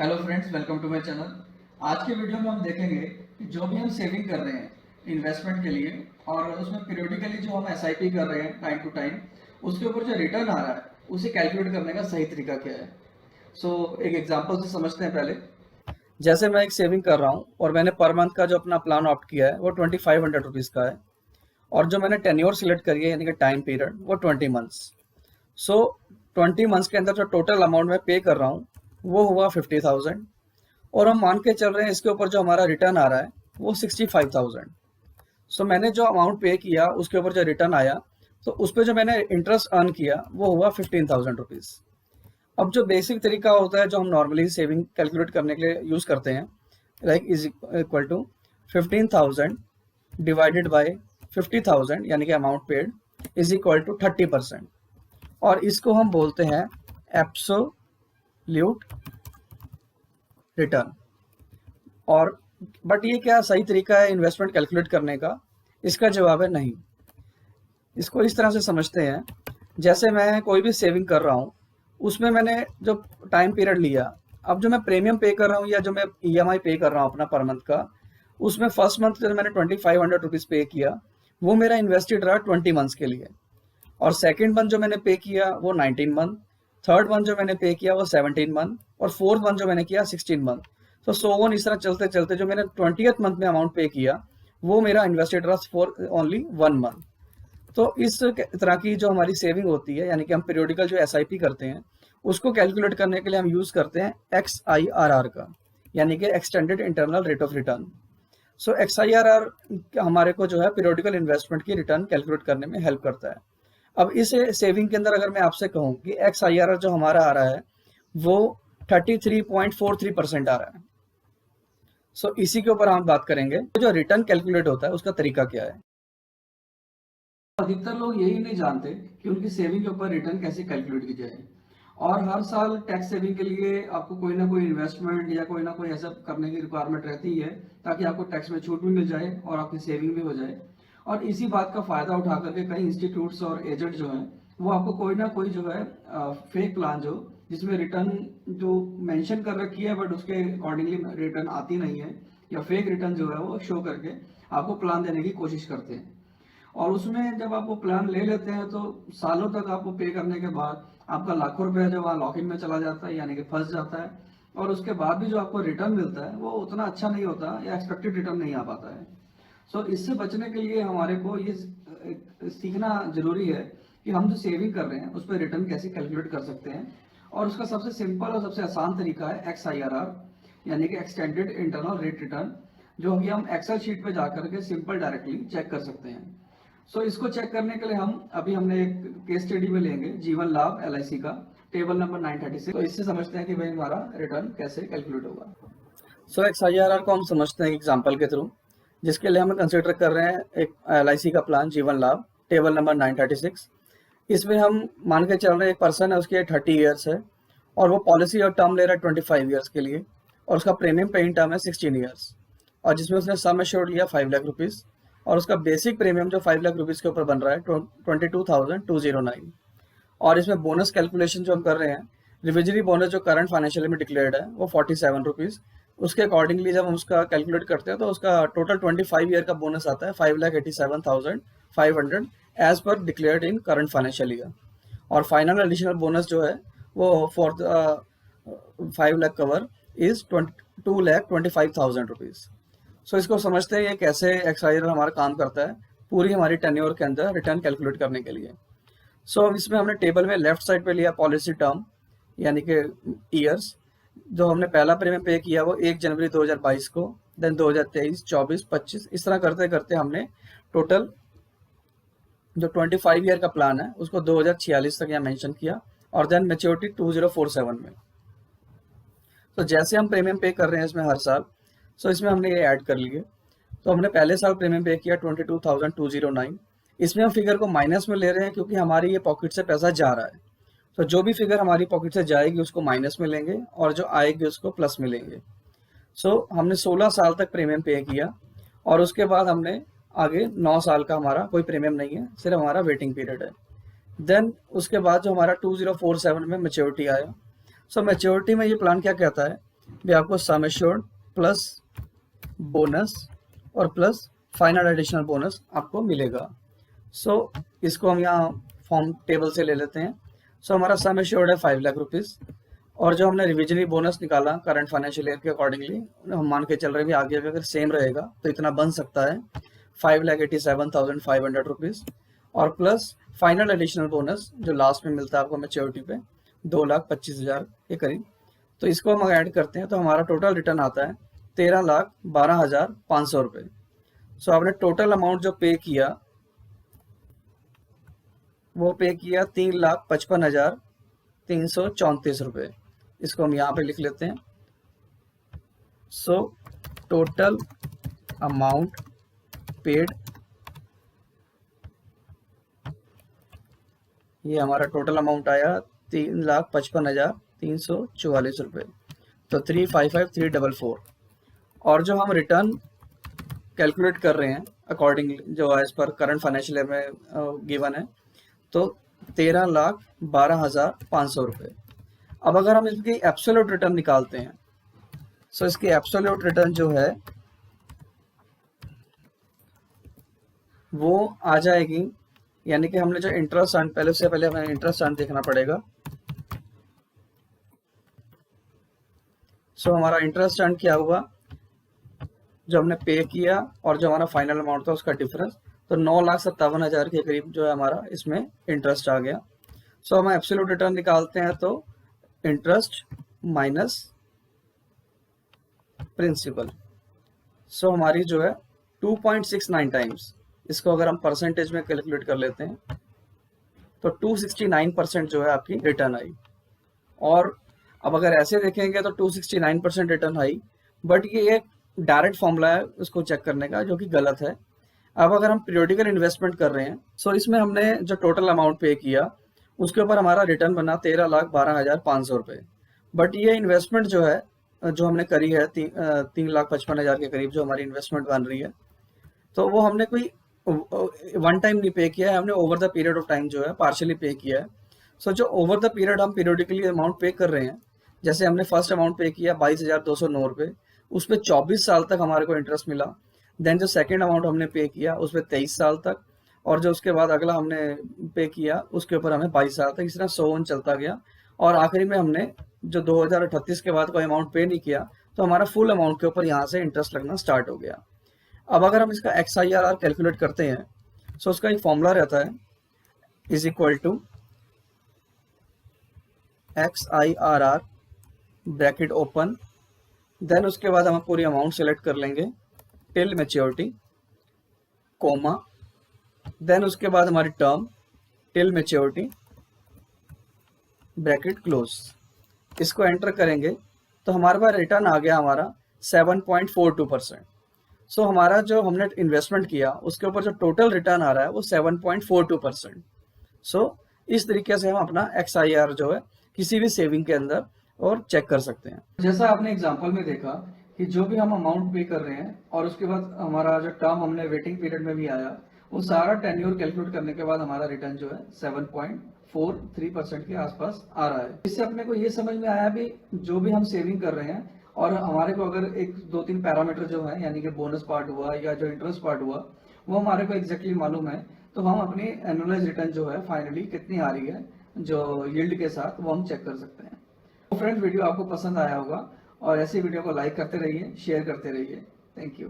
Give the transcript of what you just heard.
Hello friends, welcome to my channel. आज के video में हम देखेंगे कि जो भी हम सेविंग कर रहे हैं इन्वेस्टमेंट के लिए और उसमें पीरियडिकली जो हम एसआईपी कर रहे हैं टाइम टू टाइम, उसके ऊपर जो रिटर्न आ रहा है उसे कैलकुलेट करने का सही तरीका क्या है। एक एग्जांपल से समझते हैं पहले। जैसे मैं एक सेविंग कर रहा हूँ और मैंने पर मंथ का जो अपना प्लान ऑप्ट किया है वो 2500 रुपीज़ का है, और जो मैंने टेन्योर सिलेक्ट करी है यानी कि टाइम पीरियड वो 20 मंथ्स। सो 20 मंथ्स के अंदर जो टोटल अमाउंट मैं पे कर रहा हूँ वो हुआ 50,000, और हम मान के चल रहे हैं इसके ऊपर जो हमारा रिटर्न आ रहा है वो 65,000। सो मैंने जो अमाउंट पे किया उसके ऊपर जो रिटर्न आया, तो उस पर जो मैंने इंटरेस्ट अर्न किया वो हुआ 15,000 रुपीज़। अब जो बेसिक तरीका होता है जो हम नॉर्मली सेविंग कैलकुलेट करने के लिए यूज़ करते हैं, like is equal to 15,000 divided by 50,000 यानी कि amount paid is equal to 30%, और इसको हम बोलते हैं एब्सोल्यूट रिटर्न। और बट ये क्या सही तरीका है इन्वेस्टमेंट कैलकुलेट करने का? इसका जवाब है नहीं। इसको इस तरह से समझते हैं, जैसे मैं कोई भी सेविंग कर रहा हूँ उसमें मैंने जो टाइम पीरियड लिया, अब जो मैं प्रीमियम पे कर रहा हूँ या जो मैं ईएमआई पे कर रहा हूँ अपना पर मंथ का, उसमें फर्स्ट मंथ जो मैंने 2500 रुपीज़ पे किया वो मेरा इन्वेस्टेड रहा 20 मंथ्स के लिए, और सेकेंड मंथ जो मैंने पे किया वो 19 मंथ, थर्ड मंथ जो मैंने पे किया वो 17 मंथ, और फोर्थ मंथ जो मैंने किया 16 मंथ। तो सो ऑन इस तरह चलते चलते जो मैंने 20th मंथ में अमाउंट पे किया वो मेरा इन्वेस्टेड रहा फॉर ओनली 1 मंथ। तो इस तरह की जो हमारी सेविंग होती है यानी कि हम पीरियोडिकल जो एसआईपी करते हैं उसको कैलकुलेट करने के लिए हम यूज़ करते हैं XIRR का, यानी कि extended internal rate of return. So XIRR हमारे को जो है पीरियोडिकल इन्वेस्टमेंट की रिटर्न कैलकुलेट करने में हेल्प करता है। अब इस सेविंग के अंदर अगर मैं आपसे कहूँ कि XIRR जो हमारा आ रहा है वो 33.43% आ रहा है। इसी के ऊपर हम बात करेंगे जो रिटर्न कैलकुलेट होता है उसका तरीका क्या है। अधिकतर लोग यही नहीं जानते कि उनकी सेविंग के ऊपर रिटर्न कैसे कैलकुलेट की जाए, और हर साल टैक्स सेविंग के लिए आपको कोई ना कोई इन्वेस्टमेंट या कोई ना कोई ऐसा करने की रिक्वायरमेंट रहती है ताकि आपको टैक्स में छूट भी मिल जाए और आपकी सेविंग भी हो जाए। और इसी बात का फायदा उठा करके कई इंस्टीट्यूट्स और एजेंट जो हैं वो आपको कोई ना कोई जो है फेक प्लान जो जिसमें रिटर्न जो मेंशन कर रखी है बट उसके अकॉर्डिंगली रिटर्न आती नहीं है, या फेक रिटर्न जो है वो शो करके आपको प्लान देने की कोशिश करते हैं। और उसमें जब आप वो प्लान ले लेते हैं तो सालों तक आपको पे करने के बाद आपका लाखों रुपया जो वहाँ लॉक इन में चला जाता है यानी कि फंस जाता है, और उसके बाद भी जो आपको रिटर्न मिलता है वो उतना अच्छा नहीं होता या एक्सपेक्टेड रिटर्न नहीं आ पाता है। इससे बचने के लिए हमारे को ये सीखना जरूरी है कि हम जो सेविंग कर रहे हैं उस पर रिटर्न कैसे कैलकुलेट कर सकते हैं, और उसका सबसे सिंपल और सबसे आसान तरीका है XIRR यानी कि एक्सटेंडेड इंटरनल रेट रिटर्न, जो कि हम एक्सेल शीट पे जाकर के सिंपल डायरेक्टली चेक कर सकते हैं। इसको चेक करने के लिए हमने एक केस स्टडी में लेंगे जीवन लाभ LIC का टेबल नंबर 936। तो इससे समझते हैं कि भाई हमारा रिटर्न कैसे कैलकुलेट होगा। XIRR को हम समझते हैं एग्जांपल के थ्रू, जिसके लिए हम कंसिडर कर रहे हैं एक LIC का प्लान जीवन लाभ टेबल नंबर 936। इसमें हम मान के चल रहे हैं एक पर्सन है, उसकी 30 ईयर्स है और वो पॉलिसी और टर्म ले रहा है 25 ईयर्स के लिए, और उसका प्रीमियम पेइंग टर्म है 16 ईयर्स, और जिसमें उसने सम एश्योर्ड लिया 5 लाख रुपीज़, और उसका बेसिक प्रीमियम जो 5 लाख रुपीज़ के ऊपर बन रहा है 22,209। और इसमें बोनस कैलकुलेशन जो हम कर रहे हैं, रिविजरी बोनस जो करंट फाइनेंशियल में डिक्लेयर्ड है वो 47 रुपीज़, उसके अकॉर्डिंगली जब हम उसका कैलकुलेट करते हैं तो उसका टोटल 25 ईयर का बोनस आता है 5,87,500 as per declared in current financial year. और फाइनल एडिशनल बोनस जो है वो for 5 lakh cover is 2,25,000 rupees. इसको समझते हैं ये कैसे XIRR हमारा काम करता है पूरी हमारी टेन्योर के अंदर रिटर्न कैलकुलेट करने के लिए। इसमें हमने टेबल में लेफ्ट साइड पे लिया पॉलिसी टर्म यानी कि ईयर्स, जो हमने पहला प्रीमियम पे किया वो 1 जनवरी 2022 को, देन 2023, 24, 25, इस तरह करते करते हमने टोटल जो 25 ईयर का प्लान है उसको 2046 तक यहाँ मेंशन किया, और देन मेच्योरिटी 2047 में। जैसे हम प्रीमियम पे कर रहे हैं इसमें हर साल, इसमें हमने ये ऐड कर लिए। तो हमने पहले साल प्रीमियम पे किया 22,209, इसमें हम फिगर को माइनस में ले रहे हैं क्योंकि हमारी ये पॉकेट से पैसा जा रहा है। जो भी फिगर हमारी पॉकेट से जाएगी उसको माइनस में लेंगे और जो आएगी उसको प्लस में लेंगे। हमने 16 साल तक प्रीमियम पे किया, और उसके बाद हमने आगे 9 साल का हमारा कोई प्रीमियम नहीं है, सिर्फ हमारा वेटिंग पीरियड है। देन उसके बाद जो हमारा 2047 में मेच्योरिटी आया। मैच्योरिटी में ये प्लान क्या कहता है भी आपको सम एश्योर्ड प्लस बोनस और प्लस फाइनल एडिशनल बोनस आपको मिलेगा। सो इसको हम यहाँ फॉर्म टेबल से ले लेते हैं। सो हमारा सम एश्योर्ड है 5 लाख रुपीज़, और जो हमने रिविजनरी बोनस निकाला करंट फाइनेंशियल ईयर के अकॉर्डिंगली, हम मान के चल रहे हैं भी आगे अगर सेम रहेगा तो इतना बन सकता है 5,87,500 रुपीज़, और प्लस फाइनल एडिशनल बोनस जो लास्ट में मिलता है आपको मैच्योरिटी पे 2,25,000 के करीब। तो इसको हम ऐड करते हैं तो हमारा टोटल रिटर्न आता है 13,12,500 रुपये। सो आपने टोटल अमाउंट जो पे किया वो पे किया 3,55,334 रुपये। इसको हम यहाँ पे लिख लेते हैं। सो टोटल अमाउंट पेड, ये हमारा टोटल अमाउंट आया 3,55,344 रुपये, तो 355,344। और जो हम रिटर्न कैलकुलेट कर रहे हैं अकॉर्डिंगली जो as per current financial year में गिवन है, तो 13,12,500 रुपये। अब अगर हम इसकी एब्सोल्यूट रिटर्न निकालते हैं, सो इसकी एब्सोल्यूट रिटर्न जो है वो आ जाएगी, यानी कि हमने जो इंटरेस्ट अर्न, पहले से पहले हमें इंटरेस्ट अर्न देखना पड़ेगा। सो हमारा इंटरेस्ट अर्न क्या हुआ, जो हमने पे किया और जो हमारा फाइनल अमाउंट था उसका डिफरेंस, तो 9,57,000 के करीब जो है हमारा इसमें इंटरेस्ट आ गया। सो हम एब्सोल्यूट रिटर्न निकालते हैं तो इंटरेस्ट माइनस प्रिंसिपल, सो हमारी जो है 2.69 टाइम्स, इसको अगर हम परसेंटेज में कैलकुलेट कर लेते हैं तो 269% जो है आपकी रिटर्न आई। और अब अगर ऐसे देखेंगे तो 269% रिटर्न आई, बट ये एक डायरेक्ट फॉर्मूला है उसको चेक करने का जो कि गलत है। अब अगर हम पीरियोडिकल इन्वेस्टमेंट कर रहे हैं, सो इसमें हमने जो टोटल अमाउंट पे किया उसके ऊपर हमारा रिटर्न बना 13,12,500 रुपये, बट ये इन्वेस्टमेंट जो है जो हमने करी है 3,55,000 के करीब जो हमारी इन्वेस्टमेंट बन रही है, तो वो हमने कोई वन टाइम नहीं पे किया है, हमने over the period of time जो है पार्शियली पे किया है। सो जो ओवर द पीरियड हम पीरियोडिकली अमाउंट पे कर रहे हैं, जैसे हमने फर्स्ट अमाउंट पे किया 22,209 रुपये, उस पर 24 साल तक हमारे को इंटरेस्ट मिला। देन जो सेकेंड अमाउंट हमने पे किया उस पर 23 साल तक, और जो उसके बाद अगला हमने पे किया उसके ऊपर हमें 22 साल तक, इस तरह 100 चलता गया। और आखिरी में हमने जो 2038 के बाद कोई अमाउंट पे नहीं किया, तो हमारा फुल अमाउंट के ऊपर यहाँ से इंटरेस्ट लगना स्टार्ट हो गया। अब अगर हम इसका XIRR कैलकुलेट करते हैं, सो उसका एक फॉर्मूला रहता है is equal to XIRR bracket open, then उसके बाद हम पूरी अमाउंट सेलेक्ट कर लेंगे टिल मैच्योरिटी, कोमा, देन उसके बाद हमारी term till maturity bracket close. इसको एंटर करेंगे तो हमारे पास रिटर्न आ गया हमारा 7.42%। सो हमारा जो हमने इन्वेस्टमेंट किया उसके ऊपर जो टोटल रिटर्न आ रहा है वो 7.42%। सो इस तरीके से हम अपना XIR जो है किसी भी सेविंग के अंदर और चेक कर सकते हैं। जैसा आपने एग्जांपल में देखा कि जो भी हम अमाउंट पे कर रहे हैं और उसके बाद हमारा जो टर्म हमने वेटिंग पीरियड में भी आया, वो सारा टेन्योर कैलकुलेट करने के बाद हमारा रिटर्न जो है 7.43% के आसपास आ रहा है। इससे अपने को ये समझ में आया भी जो भी हम सेविंग कर रहे हैं और हमारे को अगर एक 2-3 पैरामीटर जो है, यानी कि बोनस पार्ट हुआ या जो इंटरेस्ट पार्ट हुआ, वो हमारे को एग्जैक्टली मालूम है, तो हम अपनी एनुअलाइज रिटर्न जो है फाइनली कितनी आ रही है जो यील्ड के साथ, वो हम चेक कर सकते हैं। तो फ्रेंड्स, वीडियो आपको पसंद आया होगा और ऐसी वीडियो को लाइक करते रहिए, शेयर करते रहिए। Thank you.